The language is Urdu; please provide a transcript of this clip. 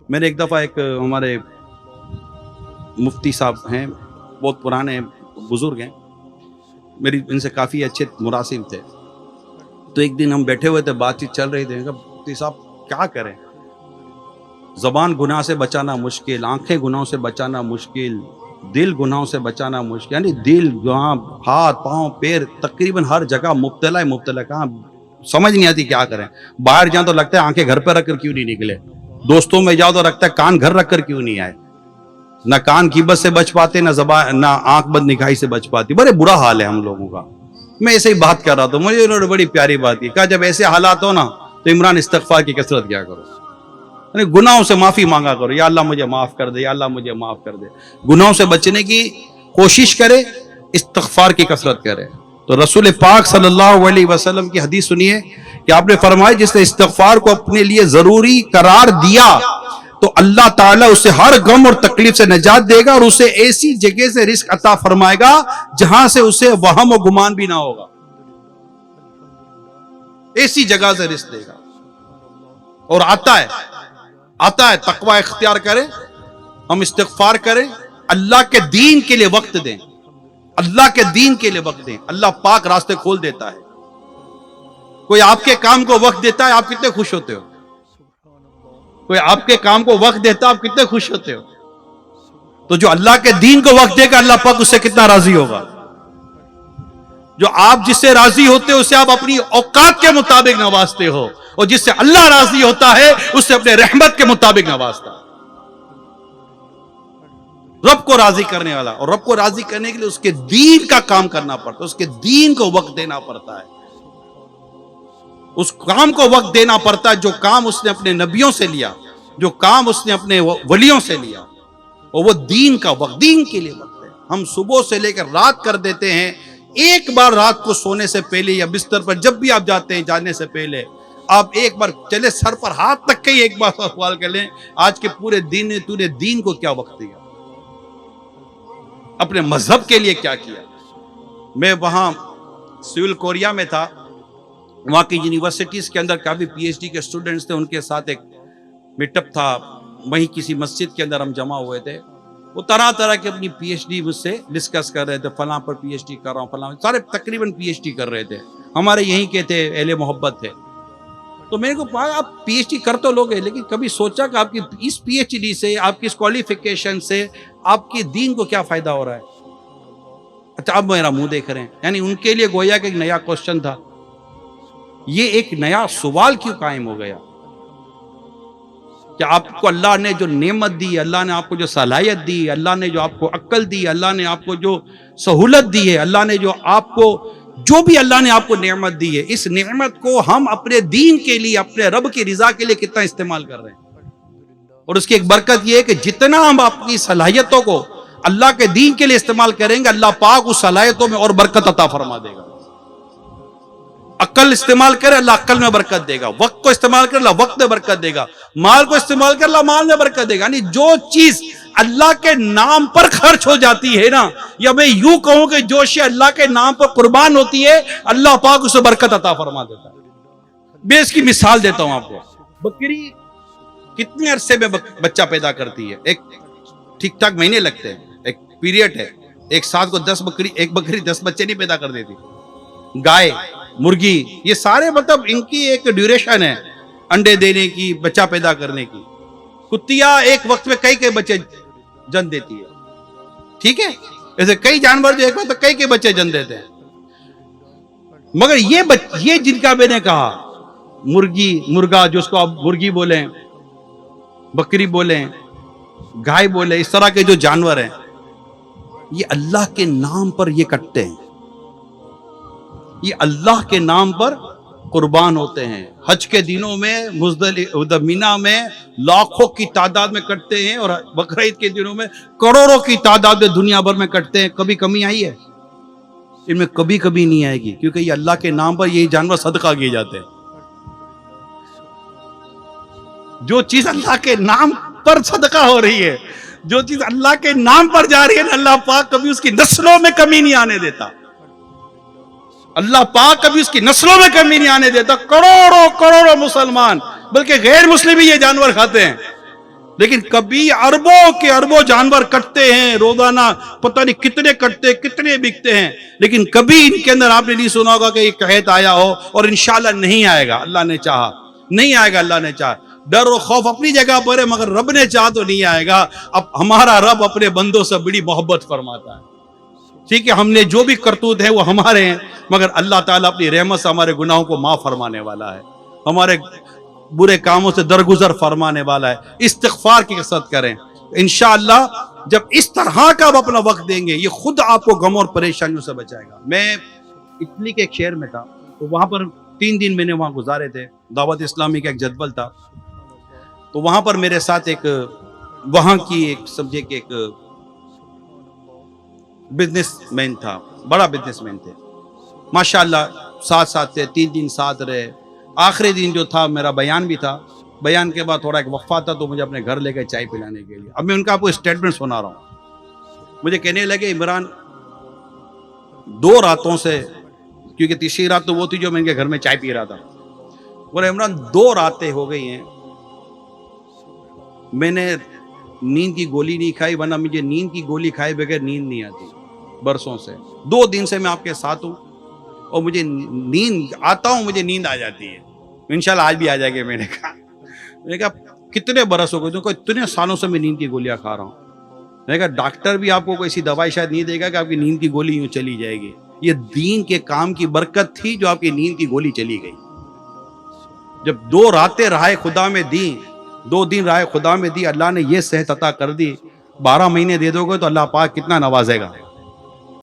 میں نے ایک دفعہ ایک ہمارے مفتی صاحب ہیں، بہت پرانے بزرگ ہیں، میری ان سے کافی اچھے مراسم تھے. تو ایک دن ہم بیٹھے ہوئے تھے، بات چیت چل رہی تھی. مفتی صاحب کیا کریں، زبان گناہ سے بچانا مشکل، آنکھیں گناہوں سے بچانا مشکل، دل گناہوں سے بچانا مشکل. یعنی دل، گناہ، ہاتھ پاؤں پیر تقریباً ہر جگہ مبتلا ہے. مبتلا کہاں سمجھ نہیں آتی کیا کریں. باہر جاؤں تو لگتا ہے آنکھیں گھر پہ رکھ کر کیوں نہیں نکلے، دوستوں میں جاؤ تو لگتا ہے کان گھر رکھ کر کیوں نہیں آئے. نہ کان غیبت سے بچ پاتے، نہ زبان، نہ آنکھ بد نگاہی سے بچ پاتی. بڑے برا حال ہے ہم لوگوں کا. میں ایسے ہی بات کر رہا تھا، مجھے انہوں نے بڑی پیاری بات کی. کہا جب ایسے حالات ہو نا تو عمران استغفار کی کثرت کیا کرو، یعنی گناہوں سے معافی مانگا کرو. یا اللہ مجھے معاف کر دے، یا اللہ مجھے معاف کر دے. گناہوں سے بچنے کی کوشش کرے، استغفار کی کثرت کرے. تو رسول پاک صلی اللہ علیہ وسلم کی حدیث سنیے کہ آپ نے فرمایا جس نے استغفار کو اپنے لیے ضروری قرار دیا تو اللہ تعالیٰ اسے ہر غم اور تکلیف سے نجات دے گا، اور اسے ایسی جگہ سے رزق عطا فرمائے گا جہاں سے اسے وہم و گمان بھی نہ ہوگا. ایسی جگہ سے رزق دے گا. اور آتا ہے تقوی اختیار کریں، ہم استغفار کریں، اللہ کے دین کے لیے وقت دیں، اللہ کے دین کے لیے وقت دیں. اللہ پاک راستے کھول دیتا ہے. کوئی آپ کے کام کو وقت دیتا ہے، آپ کتنے خوش ہوتے ہو. کوئی آپ کے کام کو وقت دیتا ہے، آپ کتنے خوش ہوتے ہو. تو جو اللہ کے دین کو وقت دے گا، اللہ پاک اس سے کتنا راضی ہوگا. جو آپ جس سے راضی ہوتے ہو اسے آپ اپنی اوقات کے مطابق نوازتے ہو، اور جس سے اللہ راضی ہوتا ہے اس سے اپنے رحمت کے مطابق نوازتا ہے. رب کو راضی کرنے والا، اور رب کو راضی کرنے کے لیے اس کے دین کا کام کرنا پڑتا ہے، اس کے دین کو وقت دینا پڑتا ہے، اس کام کو وقت دینا پڑتا ہے جو کام اس نے اپنے نبیوں سے لیا، جو کام اس نے اپنے ولیوں سے لیا، اور وہ دین کا وقت، دین کے لیے وقت ہے. ہم صبح سے لے کر رات کر دیتے ہیں. ایک بار رات کو سونے سے پہلے یا بستر پر جب بھی آپ جاتے ہیں جانے سے پہلے آپ ایک بار چلے سر پر ہاتھ تک کے ہی ایک بار سوال کر لیں، آج کے پورے دن نے تو نے دین کو کیا وقت دیا، اپنے مذہب کے لیے کیا کیا. میں وہاں سول کوریا میں تھا، وہاں کی یونیورسٹیز کے اندر کافی پی ایچ ڈی کے اسٹوڈنٹس تھے، ان کے ساتھ ایک میٹ اپ تھا. وہیں کسی مسجد کے اندر ہم جمع ہوئے تھے. وہ طرح طرح کے اپنی پی ایچ ڈی مجھ سے ڈسکس کر رہے تھے، فلاں پر پی ایچ ڈی کر رہا ہوں، فلاں، سارے تقریباً پی ایچ ڈی کر رہے تھے، ہمارے یہیں کے تھے، اہل محبت تھے. تو میں نے کہا آپ پی ایچ ڈی کر تو لوگے، لیکن کبھی سوچا کہ آپ کی اس پی ایچ ڈی سے، آپ کی اس کوالیفیکیشن سے آپ کے دین کو کیا فائدہ ہو رہا ہے. اچھا اب میرا منہ دیکھ رہے ہیں. یعنی ان کے لیے گویا کہ ایک نیا کوشچن تھا، یہ ایک نیا سوال کیوں قائم ہو گیا کہ آپ کو اللہ نے جو نعمت دی، اللہ نے آپ کو جو صلاحیت دی، اللہ نے جو آپ کو عقل دی، اللہ نے آپ کو جو سہولت دی ہے، اللہ نے جو آپ کو جو بھی اللہ نے آپ کو نعمت دی ہے، اس نعمت کو ہم اپنے دین کے لیے، اپنے رب کی رضا کے لیے کتنا استعمال کر رہے ہیں. اور اس کی ایک برکت یہ ہے کہ جتنا ہم اپنی صلاحیتوں کو اللہ کے دین کے لیے استعمال کریں گے، اللہ پاک اس صلاحیتوں میں اور برکت عطا فرما دے گا. عقل استعمال کرے اللہ عقل میں برکت دے گا، وقت کو استعمال کرے اللہ وقت میں برکت دے گا، مال کو استعمال کرے اللہ مال میں برکت دے گا. یعنی جو چیز اللہ کے نام پر خرچ ہو جاتی ہے نا، یا میں یوں کہوں کہ جو شے اللہ کے نام پر قربان ہوتی ہے، اللہ پاک اسے برکت عطا فرما دیتا ہے. میں اس کی مثال دیتا ہوں آپ کو. بکری کتنے عرصے میں بچہ پیدا کرتی ہے؟ ایک ٹھیک ٹھاک مہینے لگتے ہیں، ایک پیریڈ ہے. ایک ساتھ کو ایک بکری 10 بچے نہیں پیدا کر دیتی. گائے، مرغی، یہ سارے مطلب ان کی ایک ڈیوریشن ہے انڈے دینے کی، بچہ پیدا کرنے کی. کتیا ایک وقت میں کئی بچے جن دیتی ہے، ٹھیک ہے. ایسے کئی جانور جو ایک وقت کئی بچے جن دیتے ہیں. مگر یہ جن کا میں نے کہا مرغا، جو اس کو آپ مرغی بولیں، بکری بولیں، گائے بولیں، اس طرح کے جو جانور ہیں، یہ اللہ کے نام پر یہ کٹتے ہیں، یہ اللہ کے نام پر قربان ہوتے ہیں. حج کے دنوں میں مینا میں لاکھوں کی تعداد میں کٹتے ہیں، اور بقرعید کے دنوں میں کروڑوں کی تعداد میں دنیا بھر میں کٹتے ہیں. کبھی کمی آئی ہے؟ ان میں کبھی کبھی نہیں آئے گی، کیونکہ یہ اللہ کے نام پر یہ جانور صدقہ کیے جاتے ہیں. جو چیز اللہ کے نام پر صدقہ ہو رہی ہے، جو چیز اللہ کے نام پر جا رہی ہے، اللہ پاک کبھی اس کی نسلوں میں کمی نہیں آنے دیتا. اللہ پاک کبھی اس کی نسلوں میں کمی نہیں آنے دیتا. کروڑوں مسلمان، بلکہ غیر مسلم بھی یہ جانور کھاتے ہیں. لیکن کبھی اربوں کے اربوں جانور کٹتے ہیں روزانہ، پتہ نہیں کتنے کٹتے کتنے بکتے ہیں، لیکن کبھی ان کے اندر آپ نے نہیں سنا ہوگا کہ ایک قحط آیا ہو، اور انشاءاللہ نہیں آئے گا، اللہ نے چاہا نہیں آئے گا، اللہ نے چاہا۔ ڈر و خوف اپنی جگہ پر ہے، مگر رب نے چاہا تو نہیں آئے گا۔ اب ہمارا رب اپنے بندوں سے بڑی محبت فرماتا ہے، ٹھیک ہے، ہم نے جو بھی کرتوت ہے وہ ہمارے ہیں، مگر اللہ تعالیٰ اپنی رحمت سے ہمارے گناہوں کو معاف فرمانے والا ہے، ہمارے برے کاموں سے درگزر فرمانے والا ہے۔ استغفار کی کثرت کریں، انشاءاللہ جب اس طرح کا آپ اپنا وقت دیں گے، یہ خود آپ کو غم اور پریشانیوں سے بچائے گا۔ میں اٹلی کے ایک شہر میں تھا، تو وہاں پر 3 دن میں نے وہاں گزارے تھے، دعوت اسلامی کا ایک جدول تھا، تو وہاں پر میرے ساتھ ایک وہاں کی ایک سمجھے کہ ایک بزنس مین تھا، بڑا بزنس مین تھے، ماشاءاللہ ساتھ تھے، 3 دن ساتھ رہے۔ آخری دن جو تھا میرا بیان بھی تھا، بیان کے بعد تھوڑا ایک وقفہ تھا، تو مجھے اپنے گھر لے گئے چائے پلانے کے لیے۔ اب میں ان کا آپ کو اسٹیٹمنٹ سنا رہا ہوں۔ مجھے کہنے لگے عمران 2 راتوں سے، کیونکہ تیسری رات تو وہ تھی جو میں ان کے گھر میں چائے پی رہا تھا، بولے عمران 2 راتیں ہو گئی ہیں میں نے نیند کی گولی نہیں کھائی، ورنہ مجھے نیند کی گولی کھائے بغیر نیند نہیں آتی برسوں سے۔ 2 دن سے میں آپ کے ساتھ ہوں اور مجھے نیند آتا ہوں، مجھے نیند آ جاتی ہے، انشاءاللہ آج بھی آ جائے گی۔ میں نے کہا کتنے برس ہو گئے؟ تو اتنے سالوں سے میں نیند کی گولیاں کھا رہا ہوں۔ میں نے کہا ڈاکٹر بھی آپ کو کوئی ایسی دوائی شاید نہیں دے گا کہ آپ کی نیند کی گولی یوں چلی جائے گی، یہ دین کے کام کی برکت تھی جو آپ کی نیند کی گولی چلی گئی۔ جب 2 راتیں رہائے خدا میں دی، 2 دن رائے خدا میں دی، اللہ نے یہ صحت عطا کر دی، 12 مہینے دے دو گے تو اللہ پاک کتنا نوازے گا۔